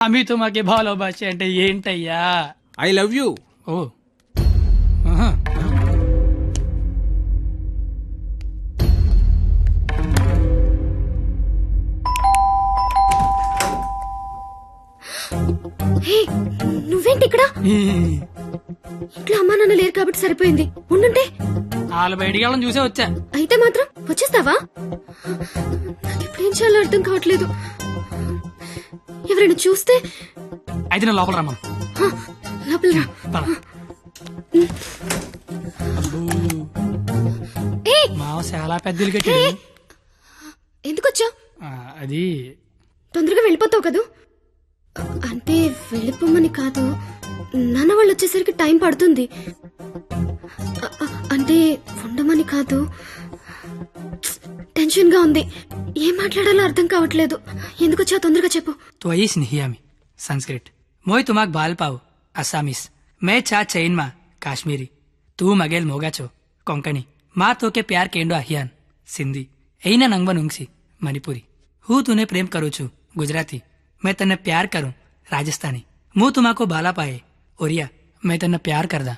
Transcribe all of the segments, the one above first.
మీతో మాకే భాలోభాష అంటే ఏంటయ్యా? I love you. ఓ ఆహా. హే, నువ్వేంటి ఇక్కడ? ఇంట్లో అమ్మా నాన్న లేరు కాబట్టి సరిపోయింది. ఉండుంటే వాళ్ళు బయటికి వెళ్ళడం చూసే వచ్చా. అయితే మాత్రం వచ్చేస్తావా? నాకు ఇప్పుడేం చేయాలో అర్థం కావట్లేదు. ఎవరైనా చూస్తే? అయితే నేను లోపల రమ్మను. హ, లోపల రా. పద. ఏయ్, మావ చాలా పెద్దలు కట్టాడు. ఎందుకు వచ్చావు? అది తొందరగా వెళ్ళిపోతావు కదూ? అంటే వెళ్ళిపోమని కాదు, నాన్న వాళ్ళు వచ్చేసరికి టైం పడుతుంది. అంటే ఉండమని కాదు, టెన్షన్ గా ఉంది. ఏం మాట్లాడాలో అర్థం కావట్లేదు. ఎందుకు వచ్చావు తొందరగా చెప్పు. तो आई स्नेहियामी संस्कृत मोय तुमाक बाल पाव असामीस मैं चा चैन मा काश्मीरी तू मगेल मोगाचो कोंकणी मा तो के प्यार केंडो अहियान सिंधी ऐना नंगवन उंगसी मणिपुरी हूँ तूने प्रेम करू छू गुजराती मैं तन्ने प्यार करूं राजस्थानी मुँह तुमाको बाला पाए ओरिया मैं तन्ने प्यार करदा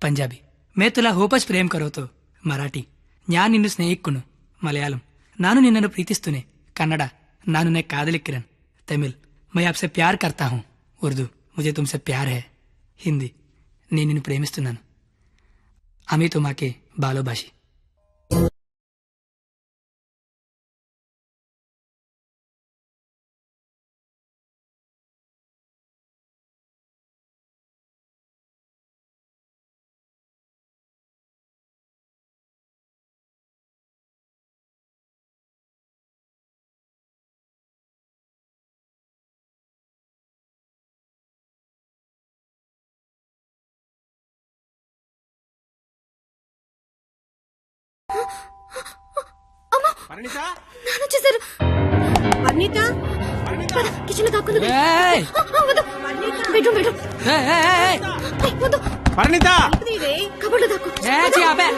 पंजाबी मैं तुला होपच प्रेम करो तो मराठी न्यान निन्नु स्नेहिक्कुनु मलयालम नानु निन्ननु प्रीतिस्तुने कन्नड नानु ने कादलिक्किरन तमिल मैं आपसे प्यार करता हूँ उर्दू मुझे तुमसे प्यार है हिंदी నేను నిన్ను ప్రేమిస్తున్నాను ఆమె తుమాకే బాలోబాషి పరిణిత, నాన్న వచ్చేసారు. పరిణిత, పద, కిచెన్ లో దాక్కుందు. ఏయ్! Bedroom bedroom. ఏయ్, ఏయ్, ఏయ్! వద్దు, పరిణిత, కబోర్డ్ లో దాక్కు. ఏ చీ ఆపే.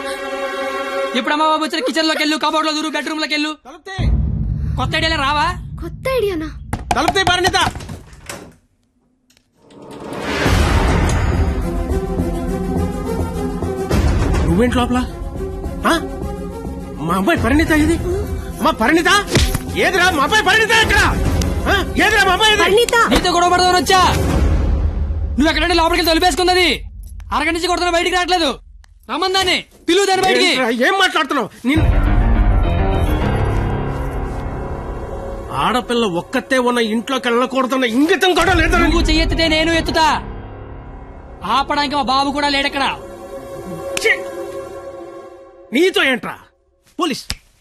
ఇప్పుడు అమ్మ బాబు వచ్చిన కిచెన్ లోకి వెళ్ళు కబోర్డ్ లో దూరు బెడ్రూమ్ లోకి వెళ్ళు తలుపుతే, కొత్త ఐడియాలే రావా కొత్త ఐడియానా? తలుపుతే పరిణిత. నువ్వేంటి లోపల? ఆ? మా అమ్మాయి పరిణిత ఇది? మా పరిణిత ఏదిరా? మా అమ్మాయి పరిణిత ఎక్కడ? ఆ? ఏదిరా మా అమ్మాయి ఇది? పరిణిత, నీతో గొడవ పడదామని వచ్చా నువ్వు ఎక్కడంటే లోపలికి తొలిపేసుకున్నది అరగంట నుంచి కొడుతున్నా బయటికి రావట్లేదు రమ్మందాన్ని పిలువు దాన్ని బయటికి ఏంట్రా, ఏం మాట్లాడుతున్నావు? ఆడపిల్ల ఒక్కతే ఉన్న ఇంట్లోకి వెళ్ళకూడదన్న ఇంగితం కూడా లేదా? నువ్వు చెయ్యెత్తితే నేను ఎత్తుతా ఆపడానికి మా బాబు కూడా లేడక్కడ ఛీ! నీతో ఏంట్రా?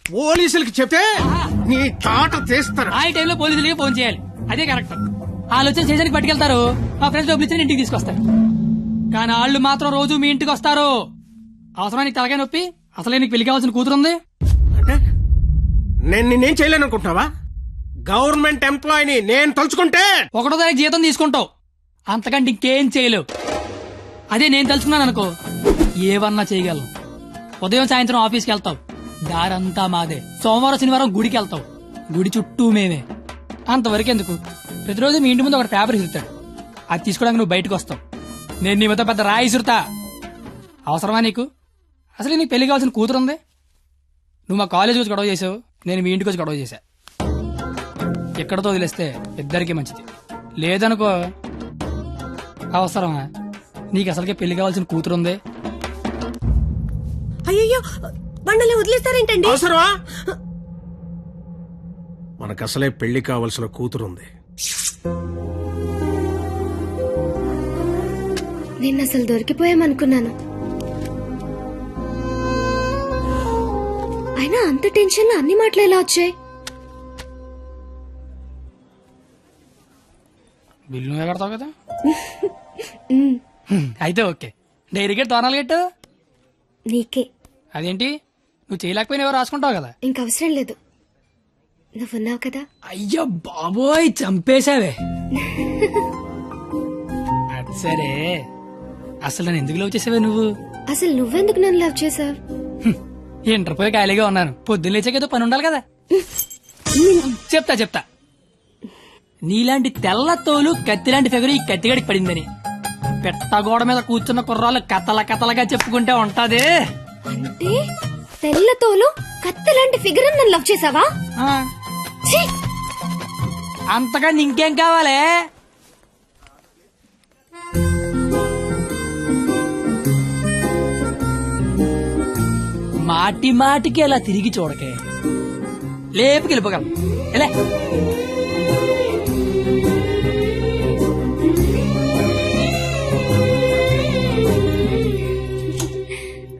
పోలీసులకి చెప్తే నీ తాట తీస్తారు. ఆ టైంలో పోలీసులకి ఫోన్ చేయాలి అదే కరెక్ట్ వాళ్ళు వచ్చి స్టేషన్కి పట్టుకెళ్తారు మా ఫ్రెండ్స్ డబ్బులు ఇచ్చి ఇంటికి తీసుకొస్తారు కానీ వాళ్ళు మాత్రం రోజు మీ ఇంటికి వస్తారు అవసరానికి తలకాయ నొప్పి అసలే నీకు పెళ్లి కావాల్సిన కూతురుంది అంటే నేను నిన్నేం చేయలేను అనుకుంటున్నావా? గవర్నమెంట్ ఎంప్లాయీని నేను తలుచుకుంటే ఒకటో తారీఖు జీతం తీసుకుంటావు అంతకంటే ఇంకేం చేయలేవు అదే నేను తలుచుకున్నాను అనుకో ఏవన్నా చేయగలను ఉదయం సాయంత్రం ఆఫీస్కి వెళ్తావు దారంతా మాదే సోమవారం శనివారం గుడికి వెళ్తావు గుడి చుట్టూ మేమే అంతవరకు ఎందుకు ప్రతిరోజు మీ ఇంటి ముందు ఒక పేపర్ ఇస్తాడు అది తీసుకోవడానికి నువ్వు బయటకు వస్తావు నేను నీ మొత్తం పెద్ద రాయి ఇసురుతా అవసరమా నీకు అసలు నీకు పెళ్లి కావాల్సిన కూతురుంది నువ్వు మా కాలేజీ వచ్చి గొడవ చేసావు నేను మీ ఇంటికి వచ్చి గొడవ చేశా ఎక్కడితో వదిలేస్తే ఇద్దరికీ మంచిది లేదనుకో అవసరమా నీకు అసలుకే పెళ్లి కావాల్సిన కూతురుంది అయ్యో బండలే వదిలేస్తారేంటండి? అవసరమా? మనకు అసలే పెళ్లి కావలసిన కూతురుంది. నేను అసలు దొరికిపోయామనుకున్నాను. అయినా అంత టెన్షన్ లో అన్ని మాటలు ఎలా వచ్చాయి? బిల్లు నువ్వే కడతావు కదా అయితే ఓకే డైరీకి తోనాలు కట్టు నీకే. అదేంటి నువ్వు చేయలేకపోయినా ఎవరు రాసుకుంటావు కదా ఇంక అవసరం లేదు, నువ్వున్నావు కదా. అయ్యో బాబోయ్ చంపేశావే అది సరే అసలు నన్ను ఎందుకు లవ్ చేసావే నువ్వు అసలు నువ్వెందుకు నన్ను లవ్ చేసావు? ఇంటర్ పోయి ఖాళీగా ఉన్నాను పొద్దున్న లేచాకేదో పని ఉండాలి కదా చెప్తా నీలాంటి తెల్ల తోలు కత్తిలాంటి ఫిగర్ ఈ కత్తిగడికి పడిందని పెట్టగోడ మీద కూర్చున్న కుర్రాళ్ళు కథలుగా చెప్పుకుంటే ఉంటది. అంటే తెల్లతోలు కత్తి లాంటి ఫిగర్ నన్ను లవ్ చేసావా? ఆ, ఛీ! అంతగా ఇంకేం కావాలి? మాటి మాటికి అలా తిరిగి చూడకే, లేపుకి వెళ్ళిపోగలం. ఎలా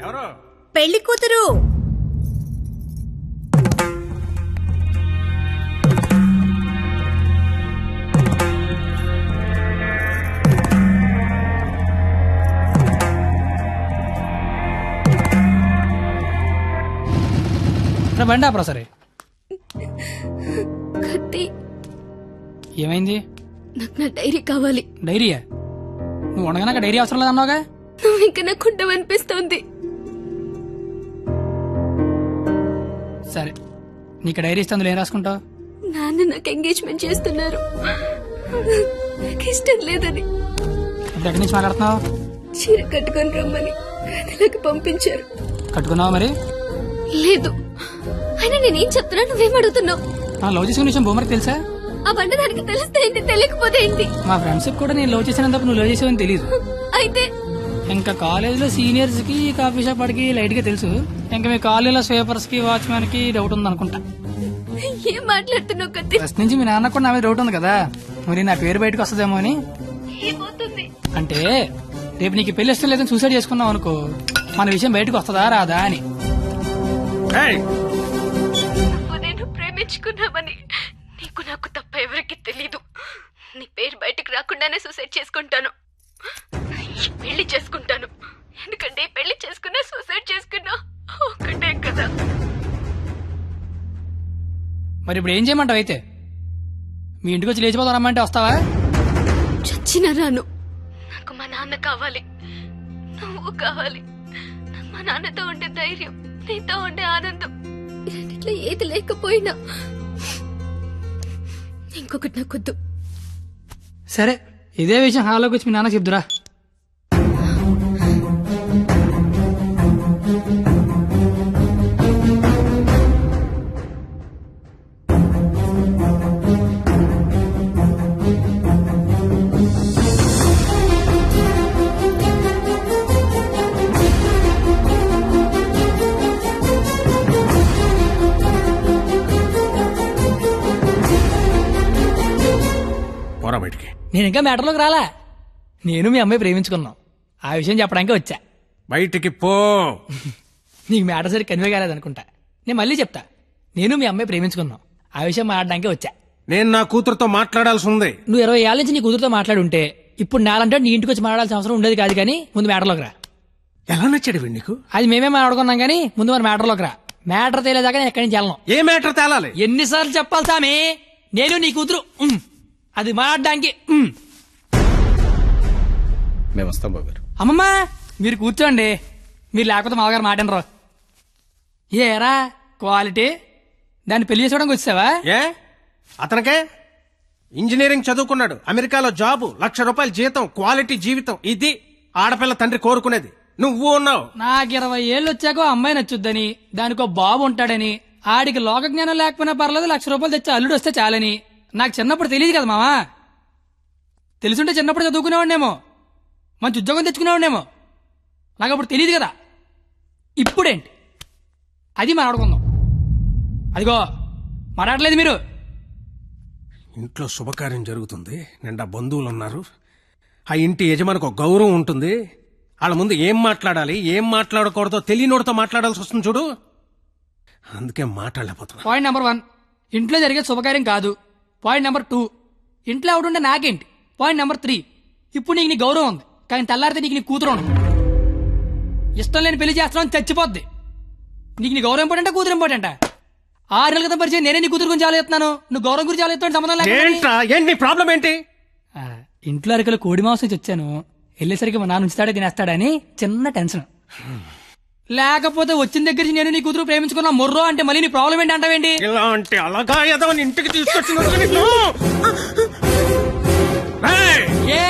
ఎవరు? పెళ్లి కూతురు. బండి ఆపరా సరే. కత్తి, ఏమైంది? నాకు నా డైరీ కావాలి. డైరీయా? నువ్వు ఉండగా డైరీ అవసరం లేదన్నావుగా. నువ్వు ఇంకా నాకు ఉండవనిపిస్తోంది. సరే, నీకు డైరీ ఇస్తే అందులో ఏం రాసుకుంటావు? నాన్న నాకు ఎంగేజ్మెంట్ చేస్తున్నారు, నాకు ఇష్టం లేదని. ఇప్పుడు ఎక్కడి నుంచి మాట్లాడుతున్నావు? చీర కట్టుకొని రమ్మని గదిలోకి పంపించారు. కట్టుకున్నావా మరి? లేదు, అయినా నేనేం చెప్తున్నా నువ్వేం అడుగుతున్నావు? నా లవ్ చేసుకునే విషయం బొమ్మరికి తెలుసా? ఆ బండ దానికి తెలిస్తే ఏంటి, తెలియకపోతే ఏంటి? మా ఫ్రెండ్స్ కూడా నేను లవ్ చేసినందుకు నువ్వు లవ్ చేసావని తెలియదు. అయితే ఇంకా కాలేజ్ లో సీనియర్స్ కి కాఫీ షాప్ వాడికి లైట్ గా తెలుసు. ఇంకా మీ కాలేజీలో స్వీపర్స్ కి వాచ్మెన్ కి డౌట్ ఉంది అనుకుంటా. ఏం మాట్లాడుతున్నావు కత్తి? ఫస్ట్ నుంచి మీ నాన్న కూడా నా మీద డౌట్ ఉంది కదా, మరి నా పేరు బయటకు వస్తుందేమో అని. ఏమవుతుంది? అంటే రేపు నీకు పెళ్లి ఇష్టం లేదని సూసైడ్ చేసుకున్నావు అనుకో, మన విషయం బయటకు వస్తుందా రాదా అని. ఏయ్, నువ్వు నేను ప్రేమించుకున్నామని నీకు నాకు తప్ప ఎవరికి తెలీదు. నీ పేరు బయటకు రాకుండానే సూసైడ్ చేసుకుంటాను, పెళ్లి చేసుకుంటాను. ఎందుకంటే పెళ్లి చేసుకున్నా సూసైడ్ చేసుకున్నా ఒకటే కదా. మరి ఇప్పుడు ఏం చేయమంటావు? అయితే మీ ఇంటికి వచ్చి లేచిపోతాం రమ్మంటే వస్తావా? చచ్చిన రాను. నాకు మా నాన్న కావాలి, నువ్వు కావాలి. నాకు మా నాన్నతో ఉండే ధైర్యం, నీతో ఉండే ఆనందం, ఇట్లా ఏది లేకపోయినా ఇంకొకటి నాకొద్దు. సరే, ఇదే విషయం హాల్లోకి వచ్చి మీ నాన్న చెప్దురా. పోరా బయటికి. నేను ఇంకా మ్యాటర్లోకి రాలా. నేను మీ అమ్మాయి ప్రేమించుకున్నాం, ఆ విషయం చెప్పడానికి వచ్చా. బయటికి పో. నీకు మ్యాటర్ సరి కన్వే కాలేదనుకుంటా. నేను మళ్ళీ చెప్తా, నేను మీ అమ్మాయి ప్రేమించుకున్నాం, ఆ విషయం మాట్లాడడానికి వచ్చా. నేను నా కూతురుతో మాట్లాడాల్సి ఉంది. నువ్వు 20 ఏళ్ళ నుంచి నీ కూతురుతో మాట్లాడి ఉంటే ఇప్పుడు నాలంటే నీ ఇంటికి వచ్చి మాట్లాడాల్సిన అవసరం ఉండేది కాదు. కానీ ముందు మ్యాటర్లోకి రా. ఎలా నచ్చాడు వీడు నీకు? అది మేమే మాట్లాడుకున్నాం, కానీ ముందు మన మ్యాటర్లోకి రా. మ్యాటర్ తేలేదాకా నేను ఎక్కడి నుంచి వెళ్ళను. ఏ మ్యాటర్ తేలాలి? ఎన్నిసార్లు చెప్పాలి సామి, నేను నీ కూతురు అది మాట్లాడడానికి. మేము వస్తాం బాబు గారు. అమ్మమ్మ మీరు కూర్చోండి, మీరు లేకపోతే మామగారు మాటనరు. ఏరా క్వాలిటీ, దాన్ని పెళ్లి చేసుకోవడానికి వచ్చావా? ఏ అతనికే ఇంజనీరింగ్ చదువుకున్నాడు, అమెరికాలో జాబు, ₹1,00,000 జీతం, క్వాలిటీ జీవితం. ఇది ఆడపిల్ల తండ్రి కోరుకునేది. నువ్వు ఉన్నావు. నాకు 20 ఏళ్ళు వచ్చాకో అమ్మాయి నచ్చుద్దని, దానికో బాబు ఉంటాడని, ఆడికి లోక జ్ఞానం లేకపోయినా పర్లేదు ₹1,00,000 తెచ్చి అల్లుడు వస్తే చాలని నాకు చిన్నప్పుడు తెలియదు కదా మావా. తెలుసుంటే చిన్నప్పుడు చదువుకునేవాడినేమో, మంచి ఉద్యోగం తెచ్చుకునేవాడినేమో. నాకు అప్పుడు తెలియదు కదా. ఇప్పుడేంటి అది మాట్లాడుకుందాం. అదిగో మాట్లాడలేదు మీరు. ఇంట్లో శుభకార్యం జరుగుతుంది, నిండా బంధువులు ఉన్నారు. ఆ ఇంటి యజమానికి ఒక గౌరవం ఉంటుంది. వాళ్ళ ముందు ఏం మాట్లాడాలి ఏం మాట్లాడకూడదో తెలియనోడితో మాట్లాడాల్సి వస్తుంది చూడు. అందుకే మాట్లాడలేకపోతున్నా. పాయింట్ నెంబర్ 1, ఇంట్లో జరిగే శుభకార్యం కాదు. పాయింట్ నెంబర్ 2, ఇంట్లో ఎవడుంటే నాకేంటి. పాయింట్ నెంబర్ 3, ఇప్పుడు నీకు నీ గౌరవం ఉంది, కానీ తెల్లారితే నీకు నీ కూతురు ఉంది. ఇష్టం లేని పెళ్లి చేస్తున్నావు, చచ్చిపోద్ది. నీకు నీ గౌరవం ఇంపార్టెంటా కూతురు ఇంపార్టెంటా? 6 నెలల క్రితం పరిచయం, నేనే నీ కూతురు గురించి ఆలోచిస్తున్నాను, నువ్వు గౌరవం గురించి ఆలోచిస్తాను. సంబంధం ఏంట్రా, ఏంటి నీ ప్రాబ్లం ఏంటి? ఇంట్లో అరకలు కోడి మాంసం వచ్చాను, వెళ్ళేసరికి మా నాన్న ఉంచుతాడే తినేస్తాడని చిన్న టెన్షన్. లేకపోతే వచ్చిన దగ్గర నుంచి నేను నీ కూతురు ప్రేమించుకున్నా మొర్రో అంటే మళ్ళీ నీ ప్రాబ్లం ఏంటి అంటావేంటి? ఇలాంటి అలాగా ఏదో ఇంటికి తీసుకొచ్చినందుకు నిన్ను. ఏయ్! ఏ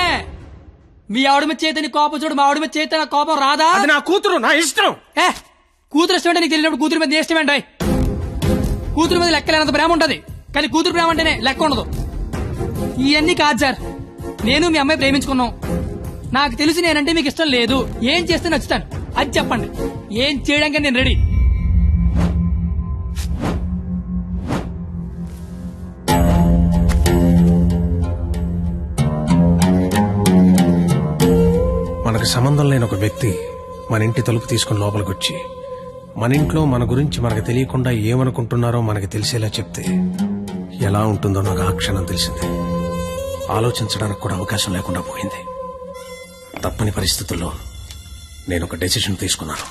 మీ ఆవిడ మీద చేత నీ కోపం చూడు, మా ఆవిడ మీద చేత నా కోపం రాదా? అది నా కూతురు, నా ఇష్టం. ఏ కూతురు ఇష్టం అంటే నీకు తెలియనప్పుడు కూతురు మీద నీ ఇష్టం ఏంటి? కూతురు మీద లెక్కలేనంత ప్రేమ ఉంటది, కానీ కూతురు ప్రేమ అంటేనే లెక్క ఉండదు. ఇవన్నీ కాదు సార్, నేను మీ అమ్మాయి ప్రేమించుకున్నాం. నాకు తెలిసి నేనంటే మీకు ఇష్టం లేదు. ఏం చేస్తే నచ్చుతాను అది చెప్పండి. ఏం చేయడానికి నేను రెడీ. మనకు సంబంధం లేని ఒక వ్యక్తి మన ఇంటి తలుపు తీసుకుని లోపలికి వచ్చి మన ఇంట్లో మన గురించి మనకు తెలియకుండా ఏమనుకుంటున్నారో మనకు తెలిసేలా చెప్తే ఎలా ఉంటుందో నాకు ఆ క్షణం తెలిసింది. ఆలోచించడానికి కూడా అవకాశం లేకుండా పోయింది. తప్పని పరిస్థితుల్లో నేను ఒక డెసిషన్ తీసుకున్నాను.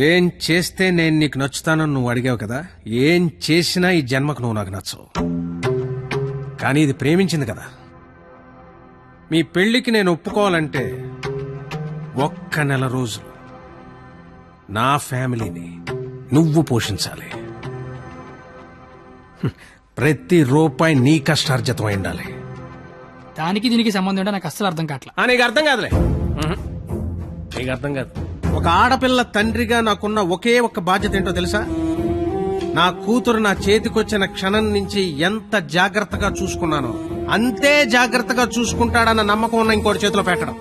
ఏం చేస్తే నేను నీకు నచ్చుతానని నువ్వు అడిగావు కదా, ఏం చేసినా ఈ జన్మకు నువ్వు నాకు నచ్చవు. కానీ ఇది ప్రేమించింది కదా. మీ పెళ్లికి నేను ఒప్పుకోవాలంటే ఒక్క నెల రోజులు నా ఫ్యామిలీని నువ్వు పోషించాలి. ప్రతి రూపాయి నీ కష్టార్జితం అయి ఉండాలి. దానికి దీనికి సంబంధం ఏంటో నాకు అస్సలు అర్థం కావట్లా. నీకు అర్థం కాదులే. నీకు అర్థం కాదు. ఒక ఆడపిల్ల తండ్రిగా నాకున్న ఒకే ఒక్క బాధ్యత ఏంటో తెలుసా? నా కూతురు నా చేతికొచ్చిన క్షణం నుంచి ఎంత జాగ్రత్తగా చూసుకున్నానో అంతే జాగ్రత్తగా చూసుకుంటాడన్న నమ్మకం ఉన్న ఇంకోటి చేతిలో పెట్టడం.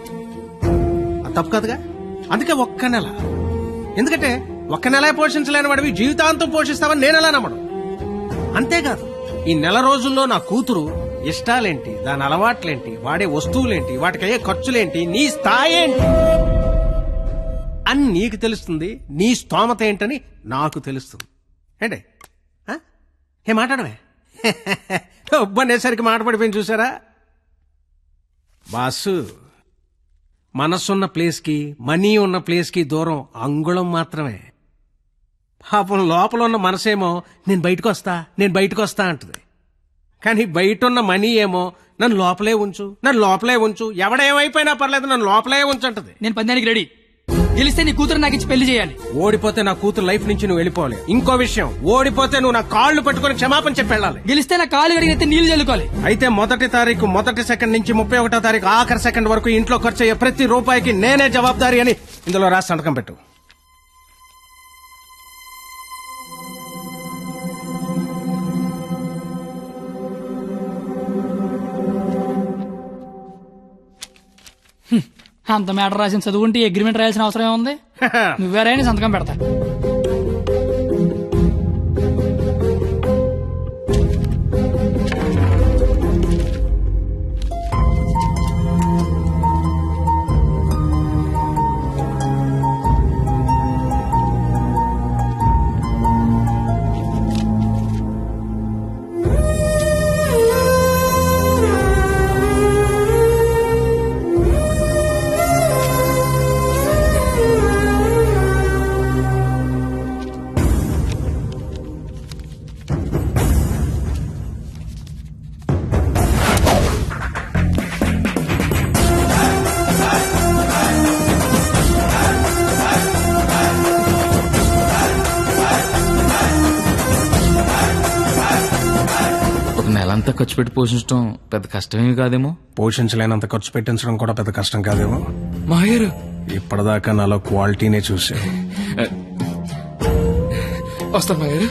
అది తప్పు కాదుగా. అందుకే ఒక్క నెల. ఎందుకంటే ఒక్క నెల పోషించలేని వాడివి జీవితాంతం పోషిస్తావని నేను ఎలా నమ్మను. అంతేకాదు, ఈ నెల రోజుల్లో నా కూతురు ఇష్టాలేంటి, దాని అలవాట్లేంటి, వాడే వస్తువులేంటి, వాటికయ్యే ఖర్చులేంటి, నీ స్థాయి ఏంటి అని నీకు తెలుస్తుంది. నీ స్తోమత ఏంటని నాకు తెలుస్తుంది. ఏంటి ఏ మాట్లాడమే ఒబ్బనేసరికి మాటపడిపోయింది చూసారా? బాసు, మనసున్న ప్లేస్కి మనీ ఉన్న ప్లేస్కి దూరం అంగుళం మాత్రమే. పాపం లోపల ఉన్న మనసేమో నేను బయటకు వస్తా అంటుంది. కానీ బయట ఉన్న మనీ ఏమో నన్ను లోపలే ఉంచు ఎవడేమైపోయినా పర్లేదు నన్ను లోపలే ఉంచంటది. నేను పందానికి రెడీ. గెలిస్తే నీ కూతురు నాకు ఇచ్చి పెళ్లి చేయాలి. ఓడిపోతే నా కూతురు లైఫ్ నుంచి నువ్వు వెళ్ళిపోవాలి. ఇంకో విషయం, ఓడిపోతే నువ్వు నా కాళ్ళు పట్టుకుని క్షమాపణ చెప్పి వెళ్ళాలి. గెలిస్తే నా కాలు కడిగితే నీళ్లు చల్లుకోవాలి. అయితే మొదటి తారీఖు మొదటి సెకండ్ నుంచి 31వ తారీఖు ఆఖరి సెకండ్ వరకు ఇంట్లో ఖర్చు అయ్యే ప్రతి రూపాయికి నేనే జవాబారి అని ఇందులో రాసి సంతకం పెట్టు. అంత మ్యాటర్ రాసిన చదువుకుంటే అగ్రిమెంట్ రాయాల్సిన అవసరం ఏముంది? నువ్వేరైనా సంతకం పెడతా. నెలంతా ఖర్చు పెట్టి పోషించడం పెద్ద కష్టమేమి కాదేమో. పోషించలేనంత ఖర్చు పెట్టించడం కూడా పెద్ద కష్టం కాదేమో. మాయర్ ఇప్పటిదాకా నాలో క్వాలిటీనే చూసే. వస్తాను మాయర్.